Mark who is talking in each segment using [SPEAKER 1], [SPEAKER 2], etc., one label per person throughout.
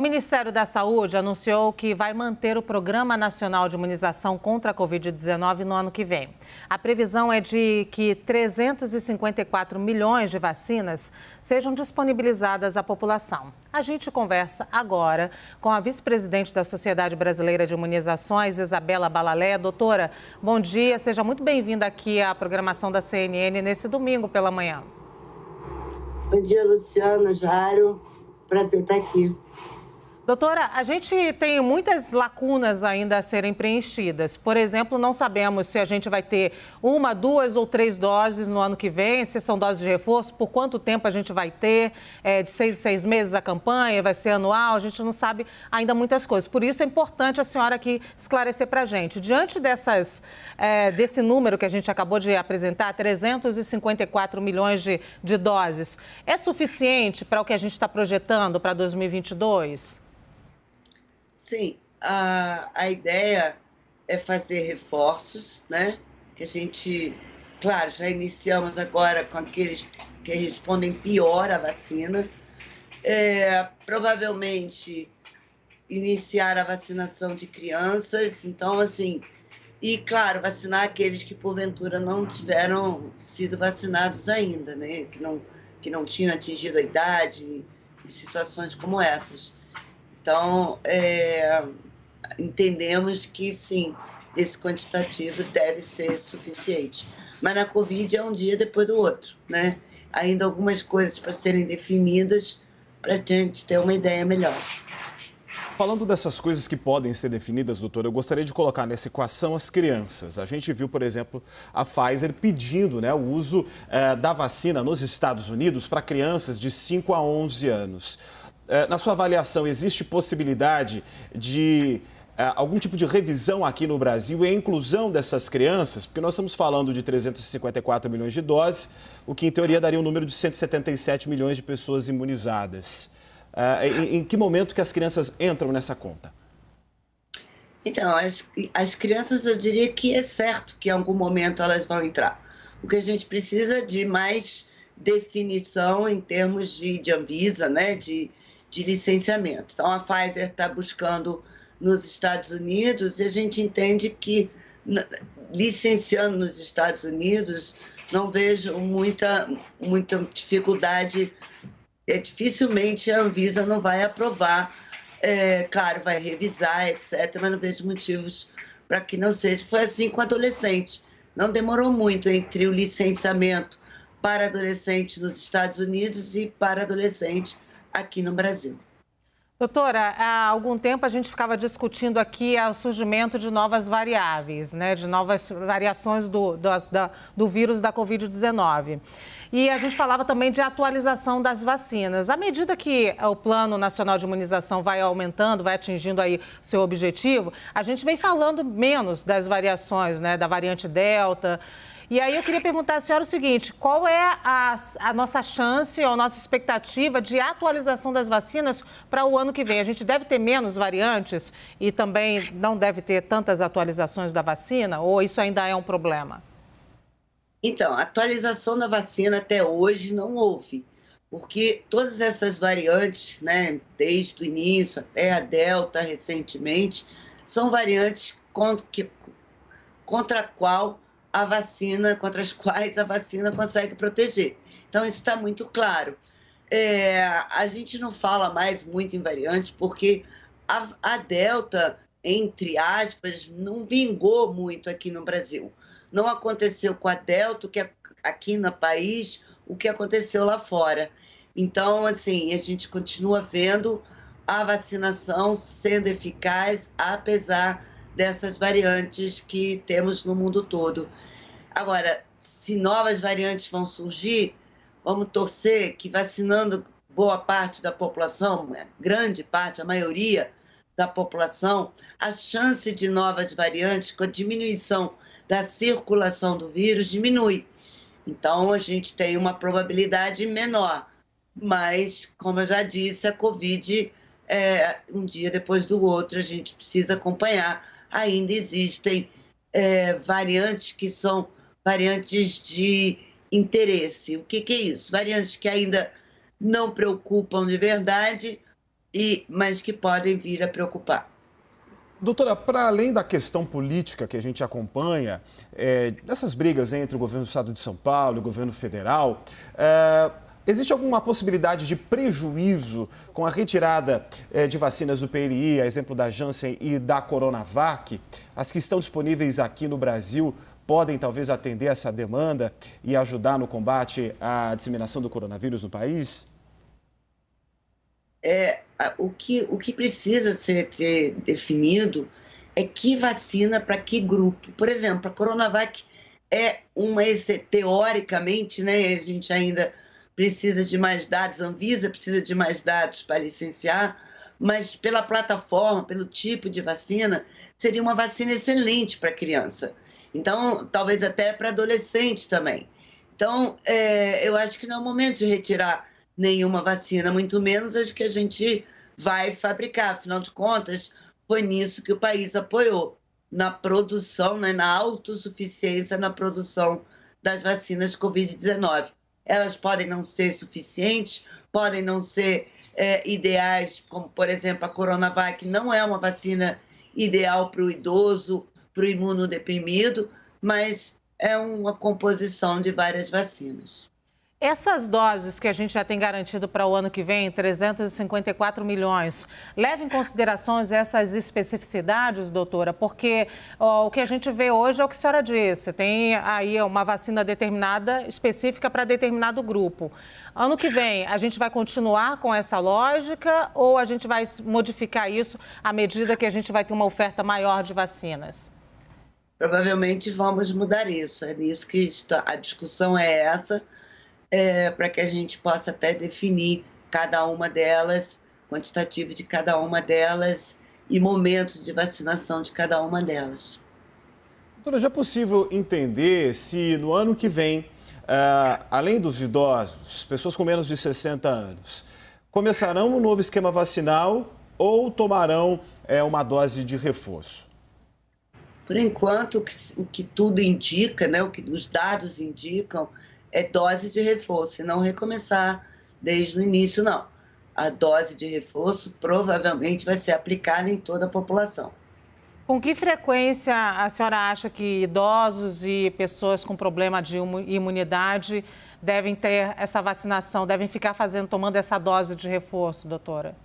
[SPEAKER 1] O Ministério da Saúde anunciou que vai manter o Programa Nacional de Imunização contra a Covid-19 no ano que vem. A previsão é de que 354 milhões de vacinas sejam disponibilizadas à população. A gente conversa agora com a vice-presidente da Sociedade Brasileira de Imunizações, Isabela Balalé. Doutora, bom dia, seja muito bem-vinda aqui à programação da CNN nesse domingo pela manhã.
[SPEAKER 2] Bom dia, Luciana, Jairo. Prazer estar aqui.
[SPEAKER 1] Doutora, a gente tem muitas lacunas ainda a serem preenchidas. Por exemplo, não sabemos se a gente vai ter 1, 2 ou 3 doses no ano que vem, se são doses de reforço, por quanto tempo a gente vai ter, de 6 em 6 meses a campanha, vai ser anual, a gente não sabe ainda muitas coisas. Por isso é importante a senhora aqui esclarecer para a gente. Diante desse número que a gente acabou de apresentar, 354 milhões de doses, é suficiente para o que a gente está projetando para 2022?
[SPEAKER 2] Sim, a ideia é fazer reforços, né? Que a gente, claro, já iniciamos agora com aqueles que respondem pior à vacina. Provavelmente iniciar a vacinação de crianças, então assim, e claro, vacinar aqueles que porventura não tiveram sido vacinados ainda, né? Que não tinham atingido a idade e situações como essas. Então, entendemos que, sim, esse quantitativo deve ser suficiente. Mas na Covid é um dia depois do outro, né? Ainda algumas coisas para serem definidas para a gente ter uma ideia melhor.
[SPEAKER 3] Falando dessas coisas que podem ser definidas, doutora, eu gostaria de colocar nessa equação as crianças. A gente viu, por exemplo, a Pfizer pedindo, né, o uso da vacina nos Estados Unidos para crianças de 5 a 11 anos. Na sua avaliação, existe possibilidade de algum tipo de revisão aqui no Brasil e a inclusão dessas crianças? Porque nós estamos falando de 354 milhões de doses, o que em teoria daria um número de 177 milhões de pessoas imunizadas. Em que momento que as crianças entram nessa conta?
[SPEAKER 2] Então, as crianças, eu diria que é certo que em algum momento elas vão entrar. O que a gente precisa de mais definição em termos de Anvisa, né, de licenciamento. Então, a Pfizer está buscando nos Estados Unidos e a gente entende que, licenciando nos Estados Unidos, não vejo muita dificuldade. Dificilmente a Anvisa não vai aprovar, claro, vai revisar, etc., mas não vejo motivos para que não seja. Foi assim com adolescente. Não demorou muito entre o licenciamento para adolescente nos Estados Unidos e para adolescente aqui no Brasil.
[SPEAKER 1] Doutora, há algum tempo a gente ficava discutindo aqui o surgimento de novas variáveis, né, de novas variações do vírus da Covid-19. E a gente falava também de atualização das vacinas. À medida que o Plano Nacional de Imunização vai aumentando, vai atingindo aí o seu objetivo, a gente vem falando menos das variações, né, da variante Delta. E aí eu queria perguntar à senhora o seguinte, qual é a nossa chance ou a nossa expectativa de atualização das vacinas para o ano que vem? A gente deve ter menos variantes e também não deve ter tantas atualizações da vacina ou isso ainda é um problema?
[SPEAKER 2] Então, a atualização da vacina até hoje não houve, porque todas essas variantes, né, desde o início até a Delta recentemente, são variantes contra as quais a vacina consegue proteger. Então, isso está muito claro. A gente não fala mais muito em variante, porque a Delta, entre aspas, não vingou muito aqui no Brasil. Não aconteceu com a Delta, que aqui no país, o que aconteceu lá fora. Então, assim, a gente continua vendo a vacinação sendo eficaz, apesar dessas variantes que temos no mundo todo. Agora, se novas variantes vão surgir, vamos torcer que vacinando boa parte da população, grande parte, a maioria da população, a chance de novas variantes, com a diminuição da circulação do vírus, diminui. Então, a gente tem uma probabilidade menor. Mas, como eu já disse, a Covid, um dia depois do outro, a gente precisa acompanhar. Ainda existem variantes que são variantes de interesse. O que é isso? Variantes que ainda não preocupam de verdade, mas que podem vir a preocupar.
[SPEAKER 3] Doutora, para além da questão política que a gente acompanha, dessas brigas entre o governo do estado de São Paulo e o governo federal, existe alguma possibilidade de prejuízo com a retirada de vacinas do PNI, a exemplo da Janssen e da Coronavac? As que estão disponíveis aqui no Brasil podem talvez atender essa demanda e ajudar no combate à disseminação do coronavírus no país?
[SPEAKER 2] O que precisa ser definido é que vacina para que grupo. Por exemplo, a Coronavac teoricamente, né, a gente ainda precisa de mais dados, a Anvisa precisa de mais dados para licenciar, mas pela plataforma, pelo tipo de vacina, seria uma vacina excelente para criança. Então, talvez até para adolescente também. Então, eu acho que não é o momento de retirar nenhuma vacina, muito menos as que a gente vai fabricar. Afinal de contas, foi nisso que o país apoiou, na produção, né, na autossuficiência na produção das vacinas de Covid-19. Elas podem não ser suficientes, podem não ser ideais, como, por exemplo, a Coronavac não é uma vacina ideal para o idoso, para o imunodeprimido, mas é uma composição de várias vacinas.
[SPEAKER 1] Essas doses que a gente já tem garantido para o ano que vem, 354 milhões, leva em consideração essas especificidades, doutora? Porque o que a gente vê hoje é o que a senhora disse, tem aí uma vacina determinada, específica para determinado grupo. Ano que vem, a gente vai continuar com essa lógica ou a gente vai modificar isso à medida que a gente vai ter uma oferta maior de vacinas?
[SPEAKER 2] Provavelmente vamos mudar isso, é nisso que a discussão é essa, para que a gente possa até definir cada uma delas, quantitativo de cada uma delas e momentos de vacinação de cada uma delas.
[SPEAKER 3] Doutora, já é possível entender se no ano que vem, além dos idosos, pessoas com menos de 60 anos, começarão um novo esquema vacinal ou tomarão uma dose de reforço?
[SPEAKER 2] Por enquanto, o que tudo indica, né, o que os dados indicam, é dose de reforço, e não recomeçar desde o início, não. A dose de reforço provavelmente vai ser aplicada em toda a população.
[SPEAKER 1] Com que frequência a senhora acha que idosos e pessoas com problema de imunidade devem ter essa vacinação, devem ficar tomando essa dose de reforço, doutora?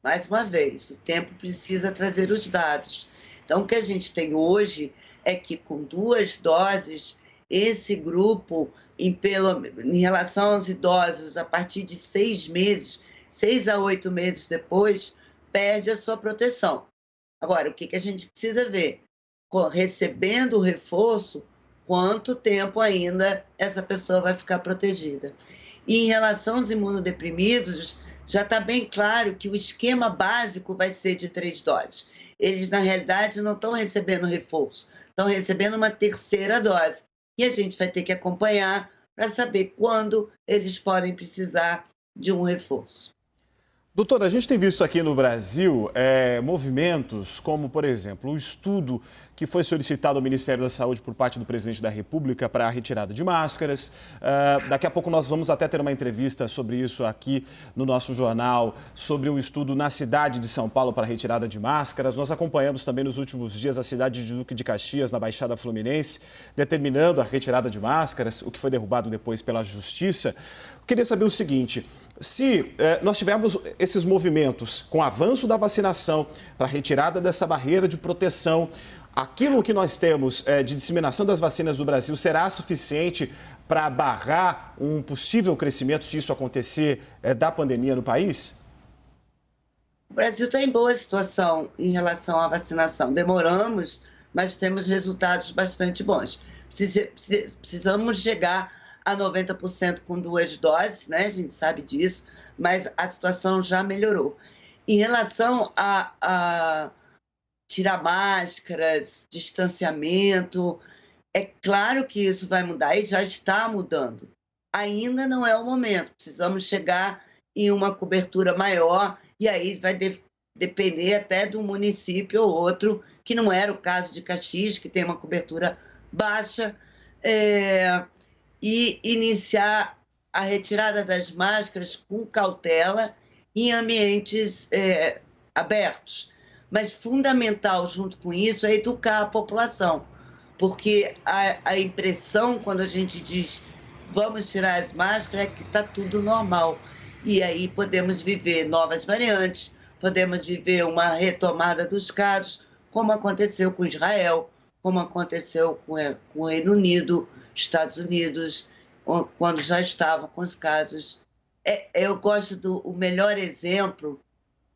[SPEAKER 2] Mais uma vez, o tempo precisa trazer os dados. Então, o que a gente tem hoje é que com 2 doses, esse grupo, em relação aos idosos, a partir de 6 meses, 6 a 8 meses depois, perde a sua proteção. Agora, o que a gente precisa ver? Recebendo o reforço, quanto tempo ainda essa pessoa vai ficar protegida? E em relação aos imunodeprimidos, já está bem claro que o esquema básico vai ser de 3 doses. Eles, na realidade, não estão recebendo reforço, estão recebendo uma terceira dose. E a gente vai ter que acompanhar para saber quando eles podem precisar de um reforço.
[SPEAKER 3] Doutora, a gente tem visto aqui no Brasil movimentos como, por exemplo, o estudo que foi solicitado ao Ministério da Saúde por parte do presidente da República para a retirada de máscaras. Daqui a pouco nós vamos até ter uma entrevista sobre isso aqui no nosso jornal, sobre um estudo na cidade de São Paulo para a retirada de máscaras. Nós acompanhamos também nos últimos dias a cidade de Duque de Caxias, na Baixada Fluminense, determinando a retirada de máscaras, o que foi derrubado depois pela Justiça. Eu queria saber o seguinte: se nós tivermos esses movimentos com o avanço da vacinação para a retirada dessa barreira de proteção, aquilo que nós temos de disseminação das vacinas no Brasil será suficiente para barrar um possível crescimento, se isso acontecer, da pandemia no país?
[SPEAKER 2] O Brasil está em boa situação em relação à vacinação. Demoramos, mas temos resultados bastante bons. Precisamos chegar a 90% com 2 doses, né? A gente sabe disso, mas a situação já melhorou. Em relação a tirar máscaras, distanciamento, é claro que isso vai mudar e já está mudando. Ainda não é o momento, precisamos chegar em uma cobertura maior e aí vai depender até de um município ou outro, que não era o caso de Caxias, que tem uma cobertura baixa, e iniciar a retirada das máscaras com cautela em ambientes abertos. Mas fundamental, junto com isso, é educar a população, porque a impressão, quando a gente diz vamos tirar as máscaras, é que está tudo normal. E aí podemos viver novas variantes, podemos viver uma retomada dos casos, como aconteceu com Israel, como aconteceu com o Reino Unido, Estados Unidos, quando já estavam com os casos. Eu gosto o melhor exemplo,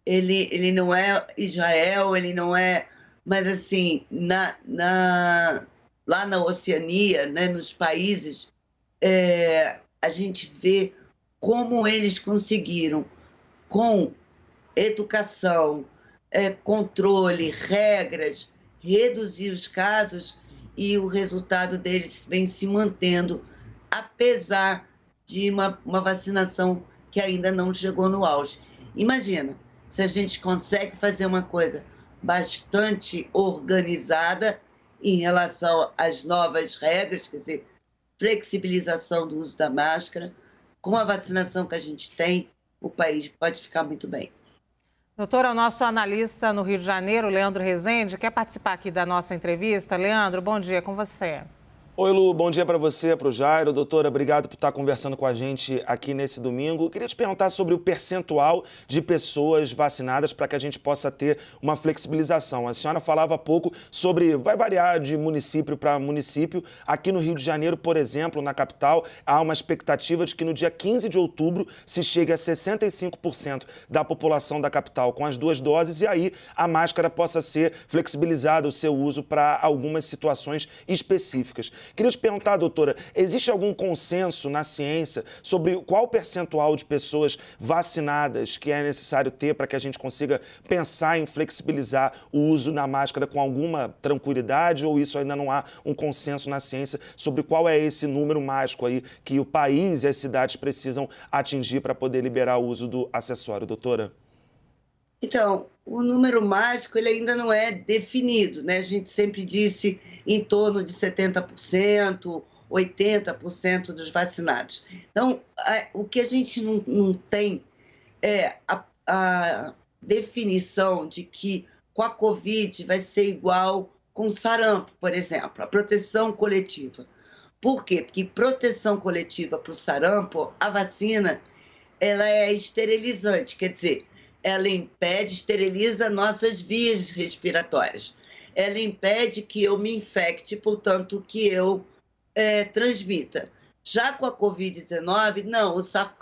[SPEAKER 2] ele não é Israel, ele não é... Mas, assim, lá na Oceania, né, nos países, a gente vê como eles conseguiram, com educação, controle, regras, reduzir os casos, e o resultado deles vem se mantendo, apesar de uma vacinação que ainda não chegou no auge. Imagina, se a gente consegue fazer uma coisa bastante organizada em relação às novas regras, quer dizer, flexibilização do uso da máscara, com a vacinação que a gente tem, o país pode ficar muito bem.
[SPEAKER 1] Doutora, o nosso analista no Rio de Janeiro, Leandro Rezende, quer participar aqui da nossa entrevista. Leandro, bom dia, com você.
[SPEAKER 4] Oi, Lu, bom dia para você, para o Jairo. Doutora, obrigado por estar conversando com a gente aqui nesse domingo. Queria te perguntar sobre o percentual de pessoas vacinadas para que a gente possa ter uma flexibilização. A senhora falava há pouco sobre, vai variar de município para município. Aqui no Rio de Janeiro, por exemplo, na capital, há uma expectativa de que no dia 15 de outubro se chegue a 65% da população da capital com as 2 doses e aí a máscara possa ser flexibilizada, o seu uso para algumas situações específicas. Queria te perguntar, doutora, existe algum consenso na ciência sobre qual percentual de pessoas vacinadas que é necessário ter para que a gente consiga pensar em flexibilizar o uso da máscara com alguma tranquilidade, ou isso ainda não há um consenso na ciência sobre qual é esse número mágico aí que o país e as cidades precisam atingir para poder liberar o uso do acessório, doutora?
[SPEAKER 2] Então, o número mágico ele ainda não é definido, né? A gente sempre disse em torno de 70%, 80% dos vacinados. Então, o que a gente não tem é a definição de que com a Covid vai ser igual com o sarampo, por exemplo, a proteção coletiva. Por quê? Porque proteção coletiva para o sarampo, a vacina, ela é esterilizante, quer dizer, ela impede, esteriliza nossas vias respiratórias. Ela impede que eu me infecte, portanto, que eu transmita. Já com a Covid-19, não,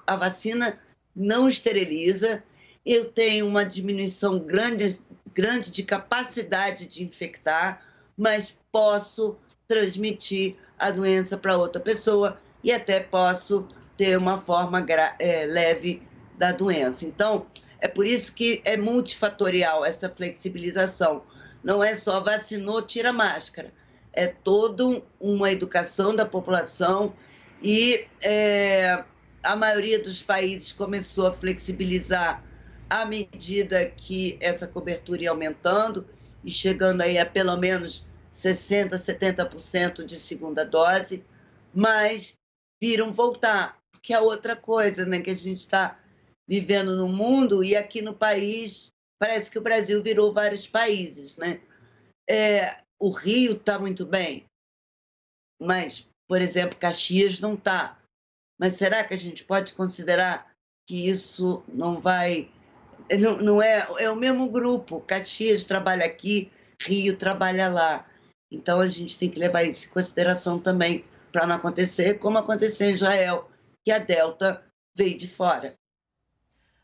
[SPEAKER 2] a vacina não esteriliza, eu tenho uma diminuição grande de capacidade de infectar, mas posso transmitir a doença para outra pessoa e até posso ter uma forma leve da doença. Então, é por isso que é multifatorial essa flexibilização. Não é só vacinou, tira a máscara. É toda uma educação da população e a maioria dos países começou a flexibilizar à medida que essa cobertura ia aumentando e chegando aí a pelo menos 60%, 70% de segunda dose, mas viram voltar, porque é outra coisa, né, que a gente está vivendo no mundo e aqui no país, parece que o Brasil virou vários países, né? O Rio está muito bem, mas, por exemplo, Caxias não está. Mas será que a gente pode considerar que isso não vai... Não é o mesmo grupo, Caxias trabalha aqui, Rio trabalha lá. Então, a gente tem que levar isso em consideração também, para não acontecer como aconteceu em Israel, que a Delta veio de fora.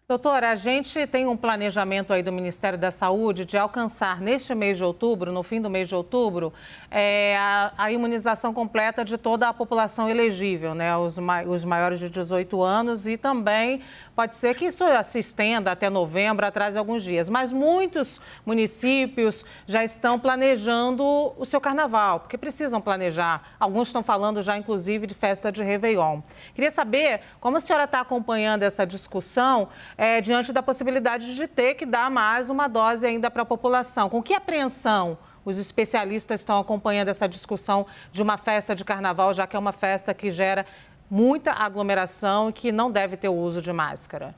[SPEAKER 1] Doutora, a gente tem um planejamento aí do Ministério da Saúde de alcançar neste mês de outubro, no fim do mês de outubro, a imunização completa de toda a população elegível, né? Os maiores de 18 anos e também pode ser que isso se estenda até novembro, atrás de alguns dias. Mas muitos municípios já estão planejando o seu carnaval, porque precisam planejar. Alguns estão falando já, inclusive, de festa de Réveillon. Queria saber como a senhora está acompanhando essa discussão diante da possibilidade de ter que dar mais uma dose ainda para a população. Com que apreensão os especialistas estão acompanhando essa discussão de uma festa de carnaval, já que é uma festa que gera muita aglomeração e que não deve ter o uso de máscara?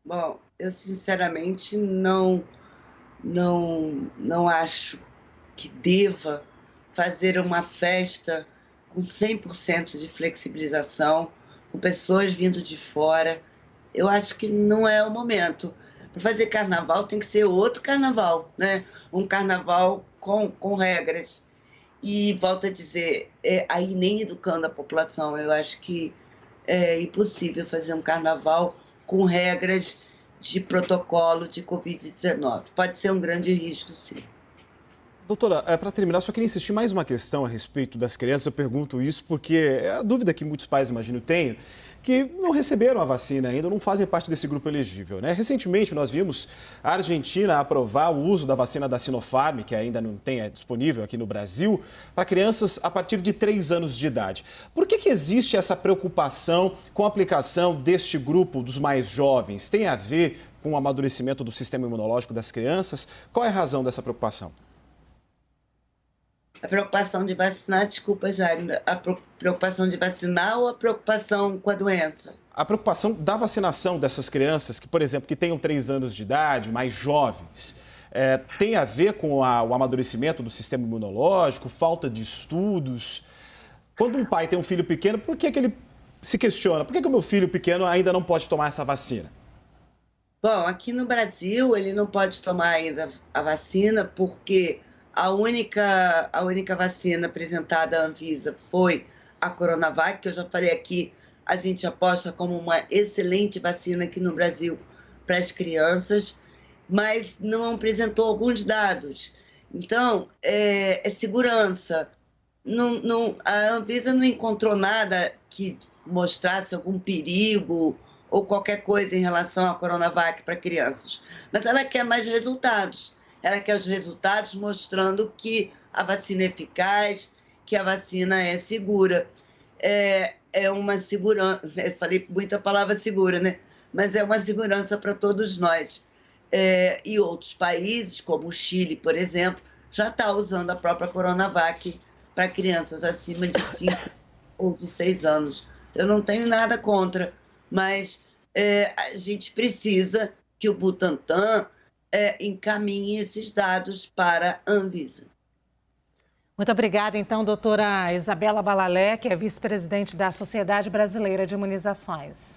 [SPEAKER 2] Bom, eu sinceramente não acho que deva fazer uma festa com 100% de flexibilização, com pessoas vindo de fora. Eu acho que não é o momento. Para fazer carnaval tem que ser outro carnaval, né? Um carnaval com regras. E volto a dizer, aí nem educando a população, eu acho que é impossível fazer um carnaval com regras de protocolo de Covid-19. Pode ser um grande risco, sim.
[SPEAKER 3] Doutora, para terminar, só queria insistir mais uma questão a respeito das crianças. Eu pergunto isso porque é a dúvida que muitos pais, imagino, têm, que não receberam a vacina ainda, não fazem parte desse grupo elegível, né? Recentemente, nós vimos a Argentina aprovar o uso da vacina da Sinopharm, que ainda não tem disponível aqui no Brasil, para crianças a partir de 3 anos de idade. Por que existe essa preocupação com a aplicação deste grupo dos mais jovens? Tem a ver com o amadurecimento do sistema imunológico das crianças? Qual é a razão dessa preocupação?
[SPEAKER 2] A preocupação de vacinar, desculpa, Jair, a preocupação de vacinar ou a preocupação com a doença?
[SPEAKER 3] A preocupação da vacinação dessas crianças, que, por exemplo, que tenham 3 anos de idade, mais jovens, tem a ver com o amadurecimento do sistema imunológico, falta de estudos? Quando um pai tem um filho pequeno, por que ele se questiona? Por que o meu filho pequeno ainda não pode tomar essa vacina?
[SPEAKER 2] Bom, aqui no Brasil ele não pode tomar ainda a vacina porque a única vacina apresentada à Anvisa foi a Coronavac, que eu já falei aqui, a gente aposta como uma excelente vacina aqui no Brasil para as crianças, mas não apresentou alguns dados. Então, é segurança. A Anvisa não encontrou nada que mostrasse algum perigo ou qualquer coisa em relação à Coronavac para crianças. Mas ela quer mais resultados. Ela quer os resultados mostrando que a vacina é eficaz, que a vacina é segura. É uma segurança, eu falei muita palavra segura, né? Mas é uma segurança para todos nós. E outros países, como o Chile, por exemplo, já está usando a própria Coronavac para crianças acima de 5 ou de 6 anos. Eu não tenho nada contra, mas a gente precisa que o Butantan encaminhe esses dados para a Anvisa.
[SPEAKER 1] Muito obrigada, então, doutora Isabela Balalé, que é vice-presidente da Sociedade Brasileira de Imunizações.